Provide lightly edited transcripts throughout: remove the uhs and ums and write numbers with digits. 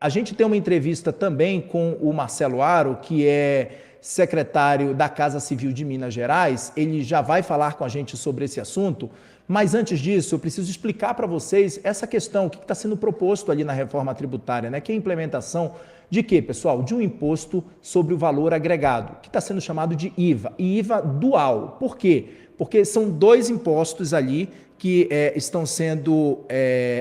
A gente tem uma entrevista também com o Marcelo Aro, que é secretário da Casa Civil de Minas Gerais. Ele já vai falar com a gente sobre esse assunto, mas antes disso eu preciso explicar para vocês essa questão, o que está sendo proposto ali na reforma tributária, né? Que é a implementação de quê, pessoal? De um imposto sobre o valor agregado, que está sendo chamado de IVA, e IVA dual. Por quê? Porque são dois impostos ali que estão sendo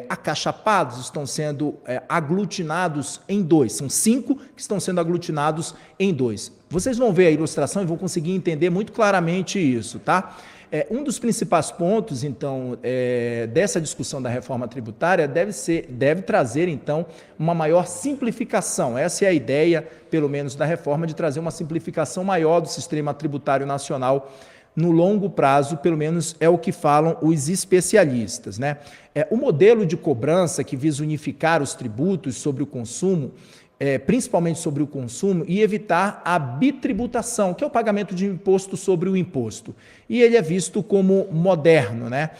acachapados, estão sendo aglutinados em dois. São 5 que estão sendo aglutinados em 2. Vocês vão ver a ilustração e vão conseguir entender muito claramente isso, tá? Um dos principais pontos, então, dessa discussão da reforma tributária deve trazer, então, uma maior simplificação. Essa é a ideia, pelo menos, da reforma, de trazer uma simplificação maior do sistema tributário nacional no longo prazo, pelo menos é o que falam os especialistas, né? O modelo de cobrança que visa unificar os tributos sobre o consumo, principalmente sobre o consumo, e evitar a bitributação, que é o pagamento de imposto sobre o imposto. E ele é visto como moderno, né?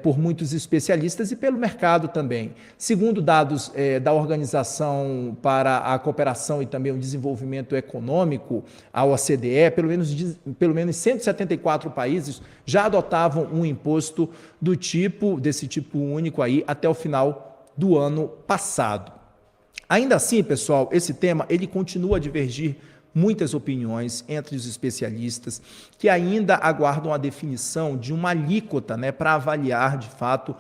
Por muitos especialistas e pelo mercado também. Segundo dados da Organização para a Cooperação e também o Desenvolvimento Econômico, a OCDE, pelo menos 174 países já adotavam um imposto desse tipo único aí até o final do ano passado. Ainda assim, pessoal, esse tema ele continua a divergir muitas opiniões entre os especialistas que ainda aguardam a definição de uma alíquota, né, para avaliar, de fato,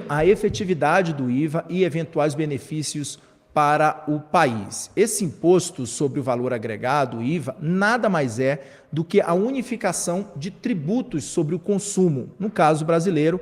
a efetividade do IVA e eventuais benefícios para o país. Esse imposto sobre o valor agregado, o IVA, nada mais é do que a unificação de tributos sobre o consumo. No caso brasileiro,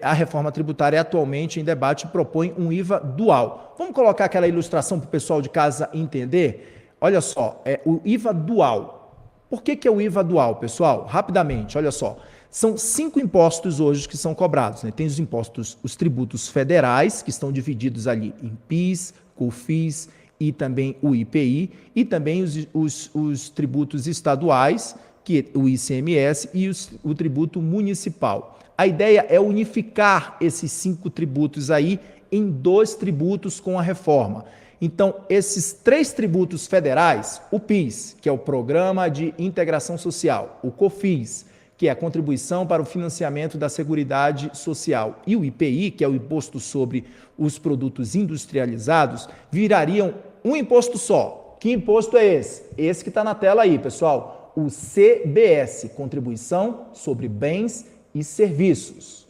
a reforma tributária atualmente em debate propõe um IVA dual. Vamos colocar aquela ilustração para o pessoal de casa entender? Olha só, o IVA dual. Por que é o IVA dual, pessoal? Rapidamente, olha só. São 5 impostos hoje que são cobrados, né? Tem os impostos, os tributos federais, que estão divididos ali em PIS, COFINS e também o IPI, e também os tributos estaduais, que o ICMS, e o tributo municipal. A ideia é unificar esses 5 tributos aí em 2 tributos com a reforma. Então, esses 3 tributos federais, o PIS, que é o Programa de Integração Social, o COFINS, que é a Contribuição para o Financiamento da Seguridade Social, e o IPI, que é o Imposto sobre os Produtos Industrializados, virariam um imposto só. Que imposto é esse? Esse que está na tela aí, pessoal. O CBS, Contribuição sobre Bens e Serviços.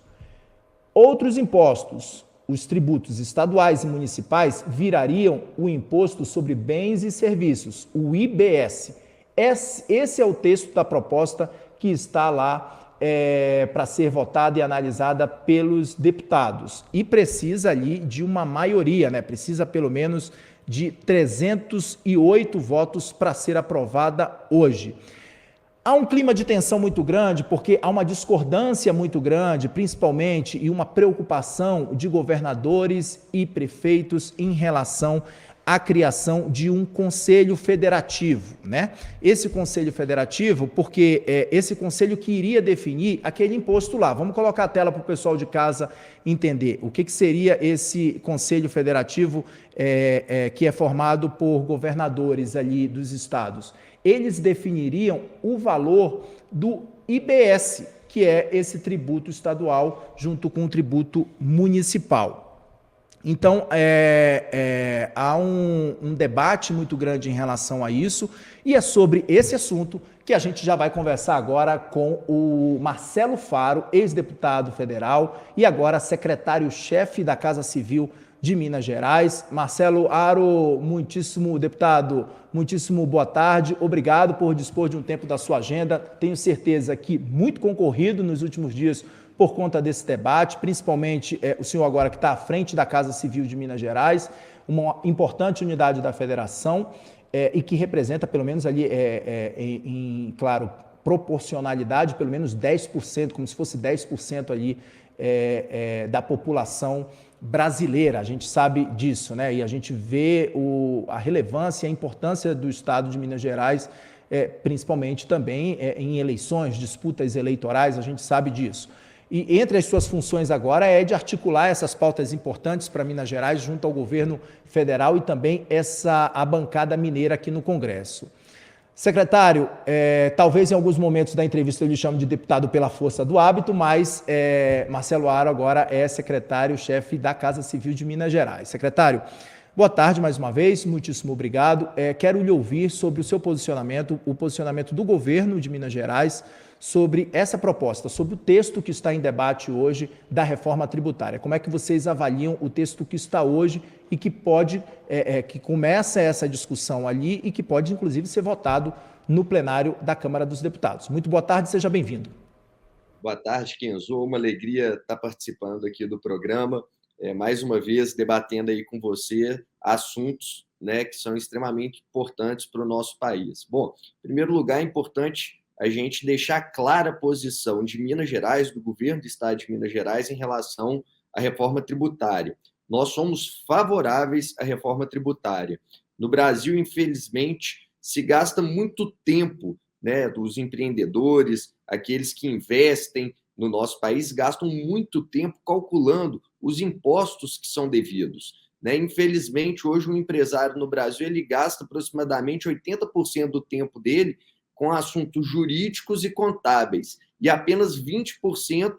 Outros impostos, os tributos estaduais e municipais, virariam o Imposto sobre Bens e Serviços, o IBS. Esse é o texto da proposta que está lá para ser votada e analisada pelos deputados. E precisa ali de uma maioria, né? Precisa pelo menos de 308 votos para ser aprovada hoje. Há um clima de tensão muito grande, porque há uma discordância muito grande, principalmente, e uma preocupação de governadores e prefeitos em relação à criação de um conselho federativo, né? Esse conselho federativo, porque esse conselho que iria definir aquele imposto lá. Vamos colocar a tela para o pessoal de casa entender o que seria esse conselho federativo que é formado por governadores ali dos estados. Eles definiriam o valor do IBS, que é esse tributo estadual, junto com o tributo municipal. Então, há um debate muito grande em relação a isso, e é sobre esse assunto que a gente já vai conversar agora com o Marcelo Faro, ex-deputado federal e agora secretário-chefe da Casa Civil de Minas Gerais. Marcelo Aro, deputado, muitíssimo boa tarde. Obrigado por dispor de um tempo da sua agenda. Tenho certeza que muito concorrido nos últimos dias por conta desse debate, principalmente o senhor agora que está à frente da Casa Civil de Minas Gerais, uma importante unidade da federação e que representa pelo menos ali, claro, proporcionalidade, pelo menos 10%, como se fosse 10% ali da população brasileira. A gente sabe disso, né? E a gente vê a relevância e a importância do Estado de Minas Gerais, principalmente também em eleições, disputas eleitorais, a gente sabe disso. e entre as suas funções agora é de articular essas pautas importantes para Minas Gerais junto ao governo federal e também a bancada mineira aqui no Congresso. Secretário, talvez em alguns momentos da entrevista eu lhe chame de deputado pela força do hábito, mas Marcelo Aro agora é secretário-chefe da Casa Civil de Minas Gerais. Secretário, boa tarde mais uma vez, muitíssimo obrigado. Quero lhe ouvir sobre o seu posicionamento, o posicionamento do governo de Minas Gerais sobre essa proposta, sobre o texto que está em debate hoje da reforma tributária. Como é que vocês avaliam o texto que está hoje e que pode, que começa essa discussão ali e que pode, inclusive, ser votado no plenário da Câmara dos Deputados? Muito boa tarde, seja bem-vindo. Boa tarde, Kenzo. Uma alegria estar participando aqui do programa, mais uma vez debatendo aí com você assuntos, né, que são extremamente importantes para o nosso país. Bom, em primeiro lugar, é importante a gente deixar clara a posição de Minas Gerais, do governo do Estado de Minas Gerais, em relação à reforma tributária. Nós somos favoráveis à reforma tributária. No Brasil, infelizmente, se gasta muito tempo, né, dos empreendedores, aqueles que investem no nosso país, gastam muito tempo calculando os impostos que são devidos. Né? Infelizmente, hoje, um empresário no Brasil ele gasta aproximadamente 80% do tempo dele com assuntos jurídicos e contábeis, e apenas 20%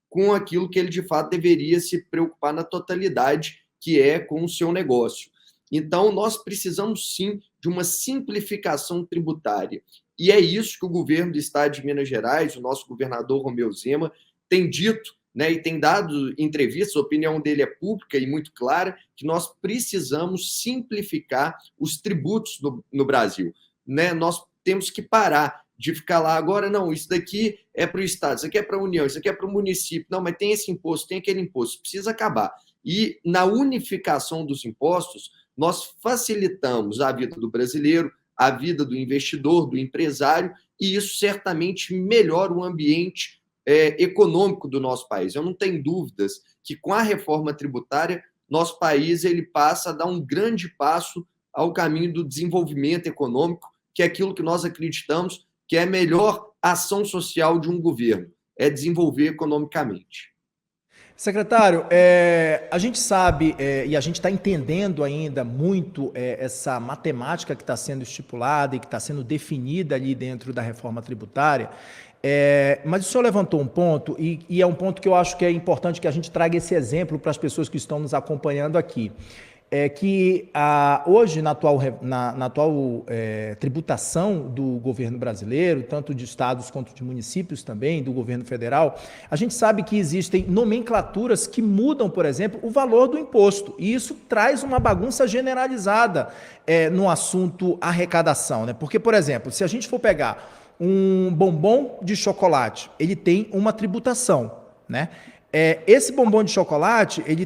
com aquilo que ele, de fato, deveria se preocupar na totalidade, que é com o seu negócio. Então, nós precisamos, sim, de uma simplificação tributária. E é isso que o governo do Estado de Minas Gerais, o nosso governador Romeu Zema, tem dito, né, e tem dado entrevistas, a opinião dele é pública e muito clara, que nós precisamos simplificar os tributos no Brasil. Né? Nós temos que parar de ficar lá agora, não, isso daqui é para o Estado, isso aqui é para a União, isso aqui é para o município, não, mas tem esse imposto, tem aquele imposto, precisa acabar. E na unificação dos impostos, nós facilitamos a vida do brasileiro, a vida do investidor, do empresário, e isso certamente melhora o ambiente econômico do nosso país. Eu não tenho dúvidas que com a reforma tributária, nosso país ele passa a dar um grande passo ao caminho do desenvolvimento econômico, que é aquilo que nós acreditamos que é a melhor ação social de um governo, é desenvolver economicamente. Secretário, a gente sabe e a gente está entendendo ainda muito essa matemática que está sendo estipulada e que está sendo definida ali dentro da reforma tributária, mas o senhor levantou um ponto e é um ponto que eu acho que é importante que a gente traga esse exemplo para as pessoas que estão nos acompanhando aqui. Que hoje, na atual tributação do governo brasileiro, tanto de estados quanto de municípios também, do governo federal, a gente sabe que existem nomenclaturas que mudam, por exemplo, o valor do imposto. E isso traz uma bagunça generalizada no assunto arrecadação. Né? Porque, por exemplo, se a gente for pegar um bombom de chocolate, ele tem uma tributação, né? Esse bombom de chocolate, ele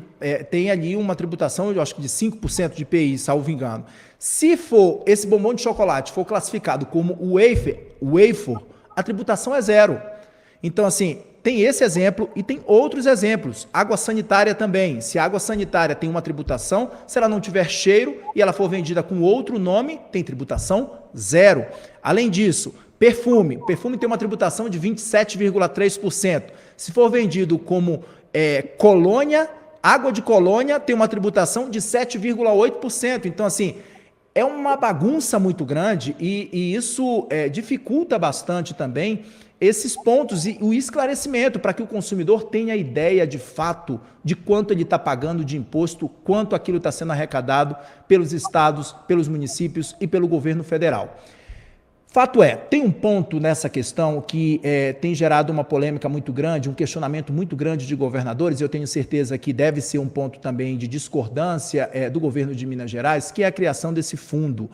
tem ali uma tributação, eu acho que de 5% de IPI, salvo engano. Se for esse bombom de chocolate for classificado como wafer, a tributação é zero. Então, assim, tem esse exemplo e tem outros exemplos. Água sanitária também. Se a água sanitária tem uma tributação, se ela não tiver cheiro e ela for vendida com outro nome, tem tributação zero. Além disso, perfume. O perfume tem uma tributação de 27,3%. Se for vendido como colônia, água de colônia tem uma tributação de 7,8%. Então, assim, é uma bagunça muito grande e isso dificulta bastante também esses pontos e o esclarecimento para que o consumidor tenha ideia de fato de quanto ele está pagando de imposto, quanto aquilo está sendo arrecadado pelos estados, pelos municípios e pelo governo federal. Fato tem um ponto nessa questão que tem gerado uma polêmica muito grande, um questionamento muito grande de governadores, e eu tenho certeza que deve ser um ponto também de discordância do governo de Minas Gerais, que é a criação desse fundo,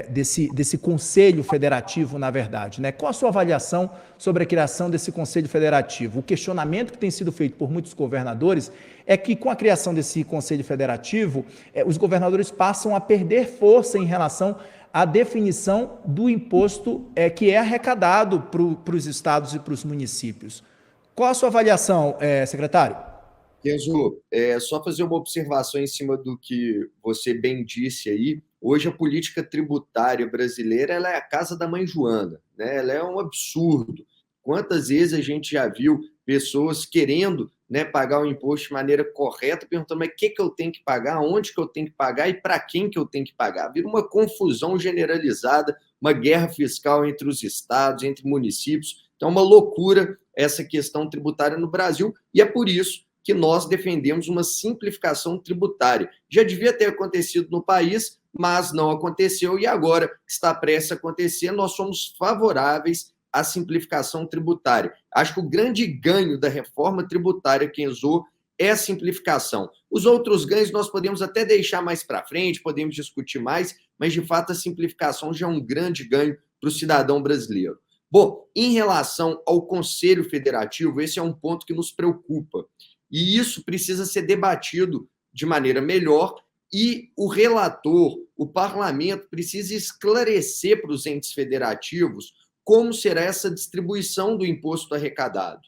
desse conselho federativo, na verdade. Né? Qual a sua avaliação sobre a criação desse conselho federativo? O questionamento que tem sido feito por muitos governadores é que com a criação desse conselho federativo, os governadores passam a perder força em relação a definição do imposto que é arrecadado para os estados e para os municípios. Qual a sua avaliação, secretário? Kenzo, só fazer uma observação em cima do que você bem disse aí. Hoje a política tributária brasileira ela é a casa da mãe Joana, né? Ela é um absurdo. Quantas vezes a gente já viu pessoas querendo, né, pagar o imposto de maneira correta, perguntando, mas o que eu tenho que pagar, onde que eu tenho que pagar e para quem que eu tenho que pagar? Vira uma confusão generalizada, uma guerra fiscal entre os estados, entre municípios. Então, uma loucura essa questão tributária no Brasil, e é por isso que nós defendemos uma simplificação tributária. Já devia ter acontecido no país, mas não aconteceu, e agora que está prestes a acontecer, nós somos favoráveis à simplificação tributária. Acho que o grande ganho da reforma tributária, Kenzo, é a simplificação. Os outros ganhos nós podemos até deixar mais para frente, podemos discutir mais, mas, de fato, a simplificação já é um grande ganho para o cidadão brasileiro. Bom, em relação ao Conselho Federativo, esse é um ponto que nos preocupa. E isso precisa ser debatido de maneira melhor e o relator, o parlamento, precisa esclarecer para os entes federativos como será essa distribuição do imposto arrecadado.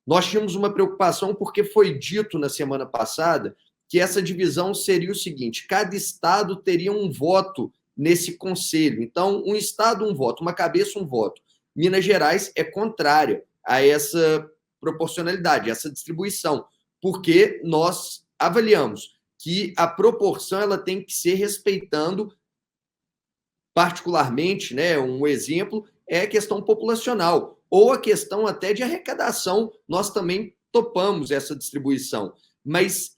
Nós tínhamos uma preocupação porque foi dito na semana passada que essa divisão seria o seguinte: cada estado teria um voto nesse conselho. Então, um estado, um voto, uma cabeça, um voto. Minas Gerais é contrária a essa proporcionalidade, essa distribuição, porque nós avaliamos que a proporção ela tem que ser respeitando, particularmente, né, um exemplo é a questão populacional, ou a questão até de arrecadação, nós também topamos essa distribuição. Mas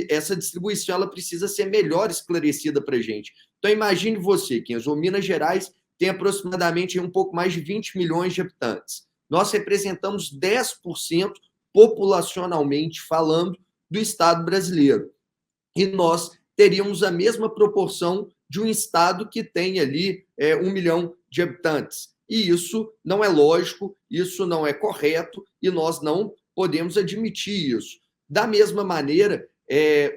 essa distribuição ela precisa ser melhor esclarecida para a gente. Então, imagine você, Kenzo, Minas Gerais tem aproximadamente um pouco mais de 20 milhões de habitantes. Nós representamos 10% populacionalmente falando do Estado brasileiro. E nós teríamos a mesma proporção de um estado que tem ali 1 milhão de habitantes. E isso não é lógico, isso não é correto, e nós não podemos admitir isso. Da mesma maneira,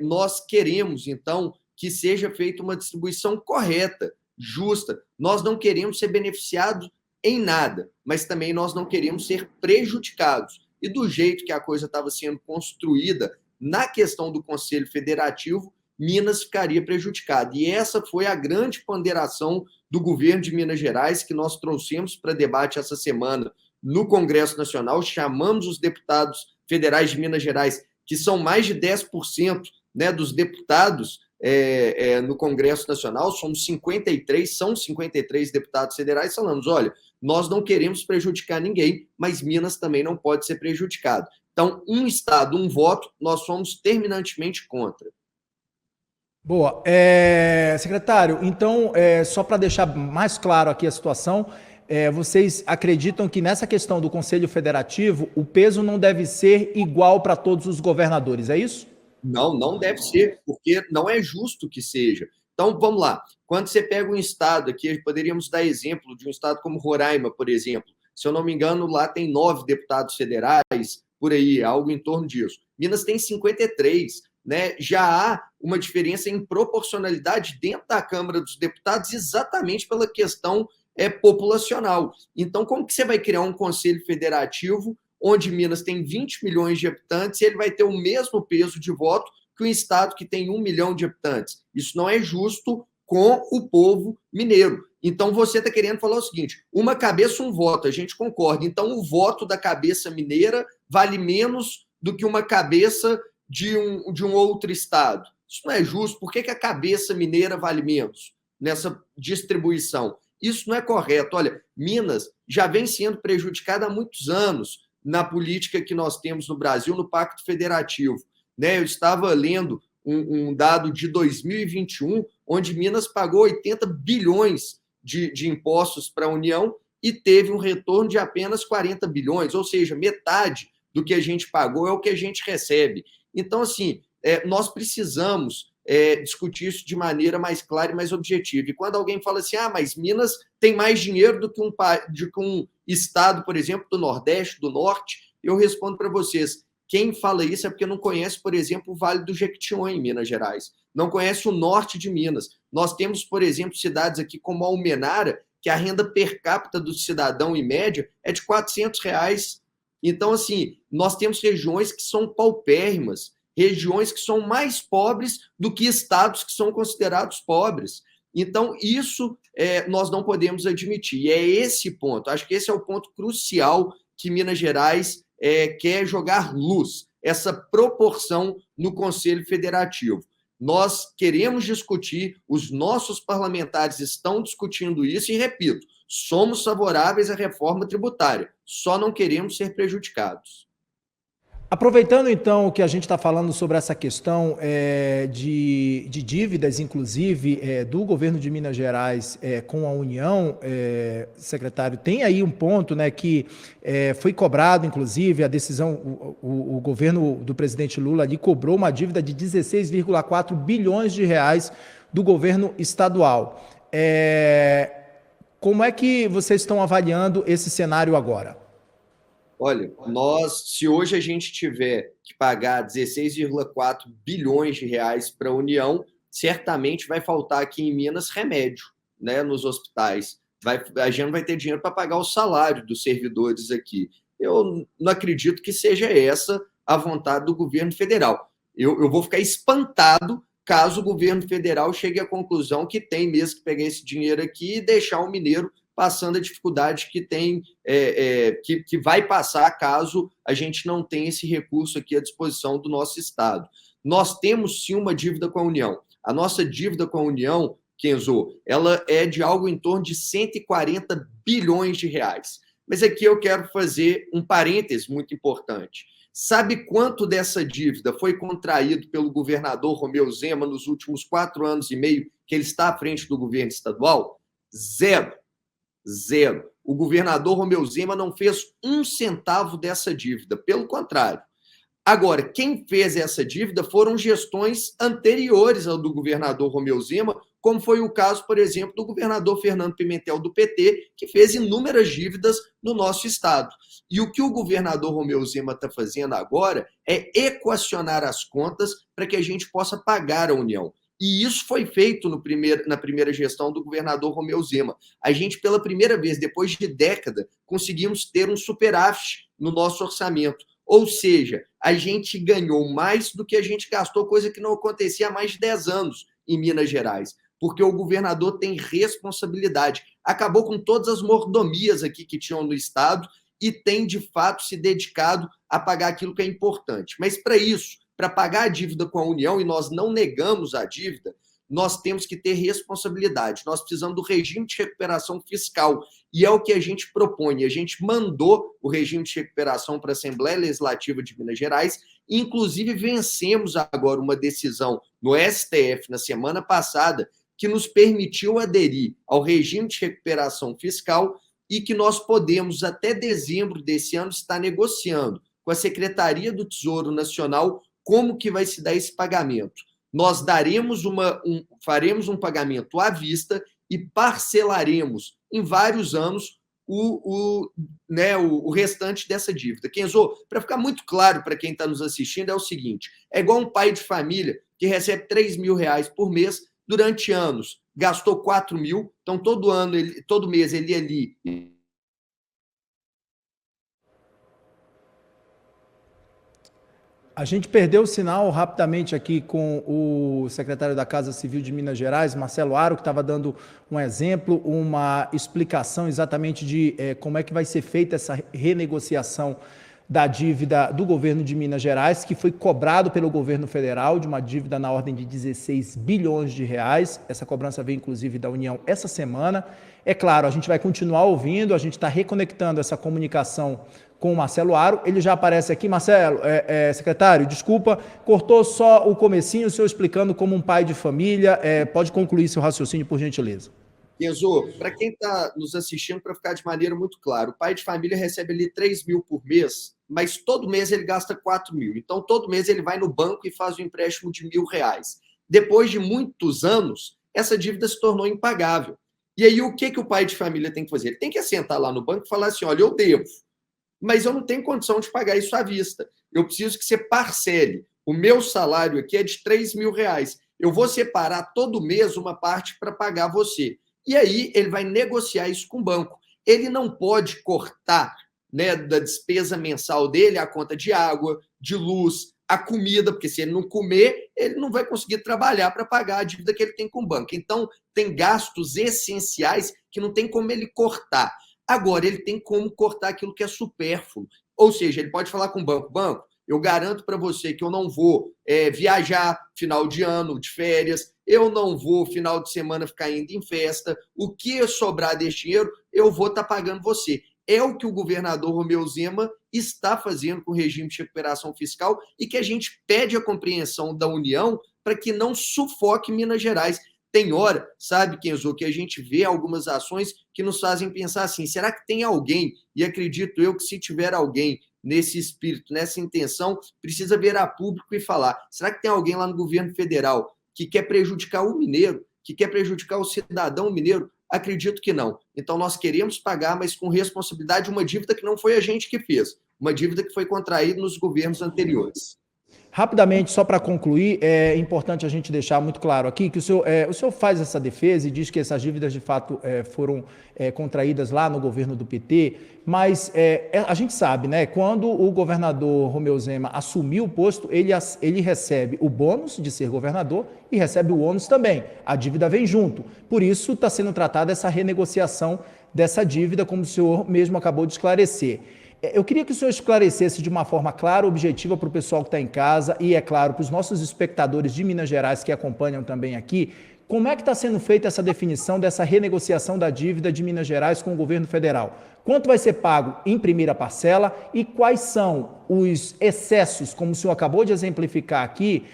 nós queremos, então, que seja feita uma distribuição correta, justa. Nós não queremos ser beneficiados em nada, mas também nós não queremos ser prejudicados. E do jeito que a coisa estava sendo construída na questão do Conselho Federativo, Minas ficaria prejudicada. E essa foi a grande ponderação do governo de Minas Gerais, que nós trouxemos para debate essa semana no Congresso Nacional. Chamamos os deputados federais de Minas Gerais, que são mais de 10%, né, dos deputados no Congresso Nacional, são 53 deputados federais, falamos, olha, nós não queremos prejudicar ninguém, mas Minas também não pode ser prejudicado. Então, um estado, um voto, nós somos terminantemente contra. Boa. Secretário, então, só para deixar mais claro aqui a situação, vocês acreditam que nessa questão do Conselho Federativo, o peso não deve ser igual para todos os governadores, é isso? Não, não deve ser, porque não é justo que seja. Então, vamos lá. Quando você pega um estado aqui, poderíamos dar exemplo de um estado como Roraima, por exemplo. Se eu não me engano, lá tem 9 deputados federais, por aí, algo em torno disso. Minas tem 53, né? Já há uma diferença em proporcionalidade dentro da Câmara dos Deputados, exatamente pela questão populacional. Então, como que você vai criar um Conselho Federativo onde Minas tem 20 milhões de habitantes e ele vai ter o mesmo peso de voto que um estado que tem 1 milhão de habitantes? Isso não é justo com o povo mineiro. Então, você está querendo falar o seguinte: uma cabeça, um voto, a gente concorda. Então, o voto da cabeça mineira vale menos do que uma cabeça de um outro estado. Isso não é justo. Por que a cabeça mineira vale menos nessa distribuição? Isso não é correto. Olha, Minas já vem sendo prejudicada há muitos anos na política que nós temos no Brasil, no Pacto Federativo. Né? Eu estava lendo um dado de 2021, onde Minas pagou 80 bilhões de impostos para a União e teve um retorno de apenas 40 bilhões, ou seja, metade do que a gente pagou é o que a gente recebe. Então, assim, nós precisamos discutir isso de maneira mais clara e mais objetiva. E quando alguém fala assim, mas Minas tem mais dinheiro do que um estado, por exemplo, do Nordeste, do Norte, eu respondo para vocês, quem fala isso é porque não conhece, por exemplo, o Vale do Jequitinhonha, em Minas Gerais. Não conhece o norte de Minas. Nós temos, por exemplo, cidades aqui como Almenara, que a renda per capita do cidadão, em média, é de R$ 400. Então, assim, nós temos regiões que são paupérrimas, regiões que são mais pobres do que estados que são considerados pobres. Então, isso nós não podemos admitir. E é esse ponto, acho que esse é o ponto crucial que Minas Gerais quer jogar luz, essa proporção no Conselho Federativo. Nós queremos discutir, os nossos parlamentares estão discutindo isso, e, repito, somos favoráveis à reforma tributária, só não queremos ser prejudicados. Aproveitando, então, o que a gente está falando sobre essa questão de dívidas, inclusive, do governo de Minas Gerais com a União, secretário, tem aí um ponto, né, que foi cobrado, inclusive, a decisão, o governo do presidente Lula ali cobrou uma dívida de 16,4 bilhões de reais do governo estadual. Como é que vocês estão avaliando esse cenário agora? Olha, se hoje a gente tiver que pagar 16,4 bilhões de reais para a União, certamente vai faltar aqui em Minas remédio, né, nos hospitais. A gente não vai ter dinheiro para pagar o salário dos servidores aqui. Eu não acredito que seja essa a vontade do governo federal. Eu vou ficar espantado caso o governo federal chegue à conclusão que tem mesmo que pegar esse dinheiro aqui e deixar o mineiro passando a dificuldade que tem, que vai passar caso a gente não tenha esse recurso aqui à disposição do nosso Estado. Nós temos, sim, uma dívida com a União. A nossa dívida com a União, Kenzo, ela é de algo em torno de 140 bilhões de reais. Mas aqui eu quero fazer um parêntese muito importante. Sabe quanto dessa dívida foi contraído pelo governador Romeu Zema nos últimos 4 anos e meio que ele está à frente do governo estadual? Zero. O governador Romeu Zema não fez 1 centavo dessa dívida, pelo contrário. Agora, quem fez essa dívida foram gestões anteriores ao do governador Romeu Zema, como foi o caso, por exemplo, do governador Fernando Pimentel, do PT, que fez inúmeras dívidas no nosso estado. E o que o governador Romeu Zema está fazendo agora é equacionar as contas para que a gente possa pagar a União. E isso foi feito na primeira gestão do governador Romeu Zema. A gente, pela primeira vez, depois de década, conseguimos ter um superávit no nosso orçamento. Ou seja, a gente ganhou mais do que a gente gastou, coisa que não acontecia há mais de 10 anos em Minas Gerais, porque o governador tem responsabilidade. Acabou com todas as mordomias aqui que tinham no estado e tem, de fato, se dedicado a pagar aquilo que é importante. Mas, para isso, para pagar a dívida com a União, e nós não negamos a dívida, nós temos que ter responsabilidade. Nós precisamos do regime de recuperação fiscal, e é o que a gente propõe. A gente mandou o regime de recuperação para a Assembleia Legislativa de Minas Gerais, e inclusive vencemos agora uma decisão no STF na semana passada que nos permitiu aderir ao regime de recuperação fiscal e que nós podemos, até dezembro desse ano, estar negociando com a Secretaria do Tesouro Nacional como que vai se dar esse pagamento. Nós faremos um pagamento à vista e parcelaremos em vários anos o restante dessa dívida. Kenzo, para ficar muito claro para quem está nos assistindo, é o seguinte: é igual um pai de família que recebe 3 mil reais por mês durante anos, gastou 4 mil, então todo mês ele ali. A gente perdeu o sinal rapidamente aqui com o secretário da Casa Civil de Minas Gerais, Marcelo Aro, que estava dando um exemplo, uma explicação exatamente de como é que vai ser feita essa renegociação da dívida do governo de Minas Gerais, que foi cobrado pelo governo federal, de uma dívida na ordem de 16 bilhões de reais. Essa cobrança veio, inclusive, da União essa semana. É claro, a gente vai continuar ouvindo, a gente está reconectando essa comunicação com o Marcelo Aro. Ele já aparece aqui. Marcelo, secretário, desculpa, cortou só o comecinho, o senhor explicando como um pai de família. Pode concluir seu raciocínio, por gentileza. Kenzo, para quem está nos assistindo, para ficar de maneira muito clara, o pai de família recebe ali 3 mil por mês, mas todo mês ele gasta 4 mil. Então, todo mês ele vai no banco e faz um empréstimo de R$1.000. Depois de muitos anos, essa dívida se tornou impagável. E aí, o que o pai de família tem que fazer? Ele tem que sentar lá no banco e falar assim: olha, eu devo, mas eu não tenho condição de pagar isso à vista. Eu preciso que você parcele. O meu salário aqui é de R$3 mil. Eu vou separar todo mês uma parte para pagar você. E aí ele vai negociar isso com o banco. Ele não pode cortar, né, da despesa mensal dele a conta de água, de luz, a comida, porque se ele não comer, ele não vai conseguir trabalhar para pagar a dívida que ele tem com o banco. Então, tem gastos essenciais que não tem como ele cortar. Agora, ele tem como cortar aquilo que é supérfluo. Ou seja, ele pode falar com o banco, banco, eu garanto para você que eu não vou viajar final de ano, de férias, eu não vou final de semana ficar indo em festa, o que sobrar desse dinheiro, eu vou estar pagando você. É o que o governador Romeu Zema está fazendo com o regime de recuperação fiscal e que a gente pede a compreensão da União para que não sufoque Minas Gerais. Tem hora, sabe, Kenzo, que a gente vê algumas ações que nos fazem pensar assim, será que tem alguém, e acredito eu que se tiver alguém nesse espírito, nessa intenção, precisa vir a público e falar, será que tem alguém lá no governo federal que quer prejudicar o mineiro, que quer prejudicar o cidadão mineiro? Acredito que não. Então, nós queremos pagar, mas com responsabilidade, uma dívida que não foi a gente que fez, uma dívida que foi contraída nos governos anteriores. Rapidamente, só para concluir, é importante a gente deixar muito claro aqui que o senhor faz essa defesa e diz que essas dívidas de fato foram contraídas lá no governo do PT, mas a gente sabe, né, quando o governador Romeu Zema assumiu o posto, ele recebe o bônus de ser governador e recebe o ônus também. A dívida vem junto. Por isso está sendo tratada essa renegociação dessa dívida, como o senhor mesmo acabou de esclarecer. Eu queria que o senhor esclarecesse de uma forma clara, objetiva para o pessoal que está em casa e, é claro, para os nossos espectadores de Minas Gerais que acompanham também aqui, como é que está sendo feita essa definição dessa renegociação da dívida de Minas Gerais com o governo federal? Quanto vai ser pago em primeira parcela e quais são os excessos, como o senhor acabou de exemplificar aqui,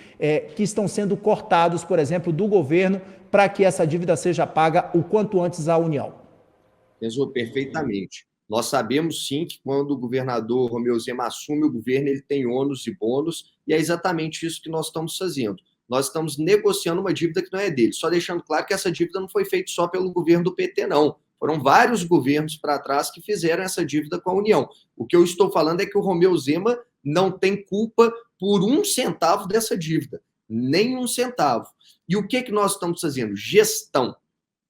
que estão sendo cortados, por exemplo, do governo para que essa dívida seja paga o quanto antes à União? Pensou perfeitamente. Nós sabemos, sim, que quando o governador Romeu Zema assume o governo, ele tem ônus e bônus, e é exatamente isso que nós estamos fazendo. Nós estamos negociando uma dívida que não é dele, só deixando claro que essa dívida não foi feita só pelo governo do PT, não. Foram vários governos para trás que fizeram essa dívida com a União. O que eu estou falando é que o Romeu Zema não tem culpa por 1 centavo dessa dívida, nem 1 centavo. E o que nós estamos fazendo? Gestão.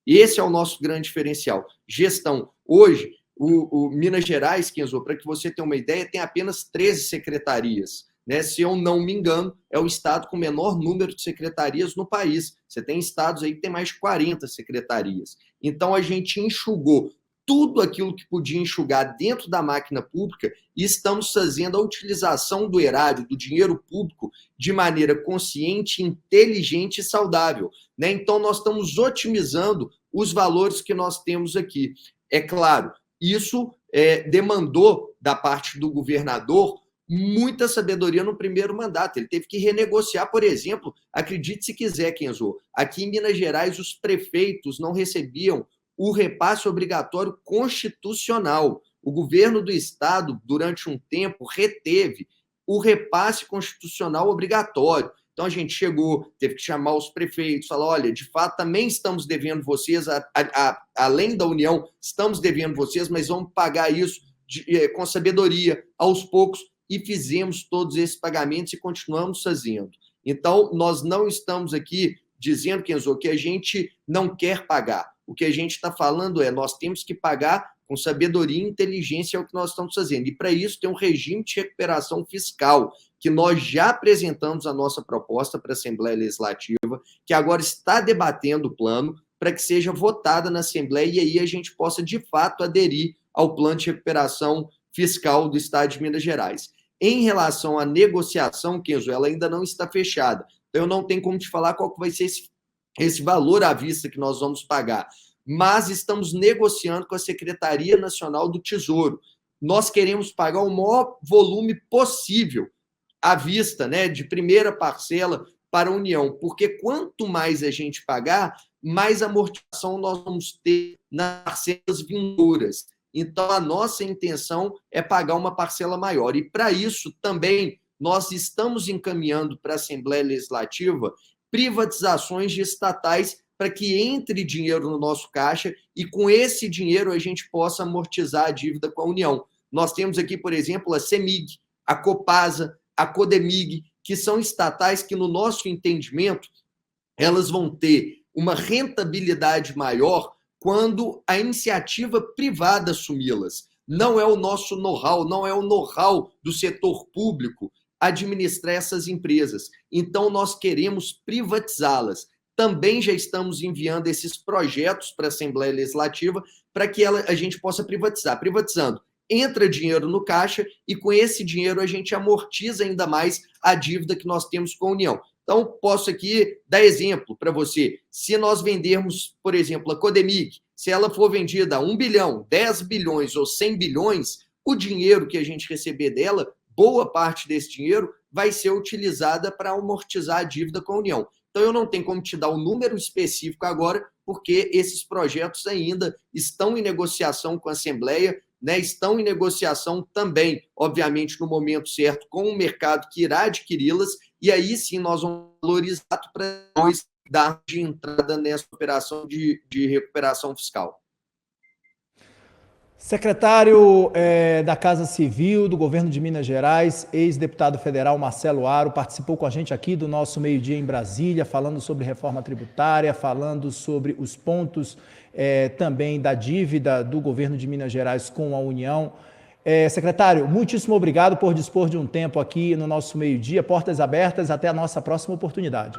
Esse é o nosso grande diferencial. Gestão. Hoje, o Minas Gerais, Kenzo, para que você tenha uma ideia, tem apenas 13 secretarias. Né? Se eu não me engano, é o estado com o menor número de secretarias no país. Você tem estados aí que tem mais de 40 secretarias. Então, a gente enxugou tudo aquilo que podia enxugar dentro da máquina pública e estamos fazendo a utilização do erário, do dinheiro público, de maneira consciente, inteligente e saudável. Né? Então, nós estamos otimizando os valores que nós temos aqui. É claro, isso demandou da parte do governador muita sabedoria no primeiro mandato. Ele teve que renegociar, por exemplo, acredite se quiser, Kenzo, aqui em Minas Gerais os prefeitos não recebiam o repasse obrigatório constitucional. O governo do estado, durante um tempo, reteve o repasse constitucional obrigatório. Então, a gente chegou, teve que chamar os prefeitos, falar, olha, de fato, também estamos devendo vocês, além da União, estamos devendo vocês, mas vamos pagar isso com sabedoria, aos poucos, e fizemos todos esses pagamentos e continuamos fazendo. Então, nós não estamos aqui dizendo, Kenzo, que a gente não quer pagar. O que a gente está falando é, nós temos que pagar com sabedoria e inteligência, é o que nós estamos fazendo. E, para isso, tem um regime de recuperação fiscal, que nós já apresentamos a nossa proposta para a Assembleia Legislativa, que agora está debatendo o plano para que seja votada na Assembleia e aí a gente possa, de fato, aderir ao plano de recuperação fiscal do Estado de Minas Gerais. Em relação à negociação, Kenzo, ela ainda não está fechada. Então, eu não tenho como te falar qual que vai ser esse valor à vista que nós vamos pagar. Mas estamos negociando com a Secretaria Nacional do Tesouro. Nós queremos pagar o maior volume possível à vista, né, de primeira parcela para a União, porque quanto mais a gente pagar, mais amortização nós vamos ter nas parcelas vindouras. Então, a nossa intenção é pagar uma parcela maior. E, para isso, também, nós estamos encaminhando para a Assembleia Legislativa privatizações de estatais para que entre dinheiro no nosso caixa e, com esse dinheiro, a gente possa amortizar a dívida com a União. Nós temos aqui, por exemplo, a CEMIG, a Copasa, a Codemig, que são estatais que, no nosso entendimento, elas vão ter uma rentabilidade maior quando a iniciativa privada assumi-las. Não é o nosso know-how, não é o know-how do setor público administrar essas empresas. Então, nós queremos privatizá-las. Também já estamos enviando esses projetos para a Assembleia Legislativa para que a gente possa privatizar. Privatizando, entra dinheiro no caixa e com esse dinheiro a gente amortiza ainda mais a dívida que nós temos com a União. Então, posso aqui dar exemplo para você. Se nós vendermos, por exemplo, a Codemig, se ela for vendida a 1 bilhão, 10 bilhões ou 100 bilhões, o dinheiro que a gente receber dela, boa parte desse dinheiro vai ser utilizada para amortizar a dívida com a União. Então, eu não tenho como te dar um número específico agora, porque esses projetos ainda estão em negociação com a Assembleia, né, estão em negociação também, obviamente, no momento certo, com o mercado que irá adquiri-las, e aí sim nós vamos valorizar para depois dar de entrada nessa operação de recuperação fiscal. Secretário da Casa Civil do Governo de Minas Gerais, ex-deputado federal Marcelo Aro, participou com a gente aqui do nosso Meio-Dia em Brasília, falando sobre reforma tributária, falando sobre os pontos também da dívida do Governo de Minas Gerais com a União. Secretário, muitíssimo obrigado por dispor de um tempo aqui no nosso Meio-Dia. Portas abertas, até a nossa próxima oportunidade.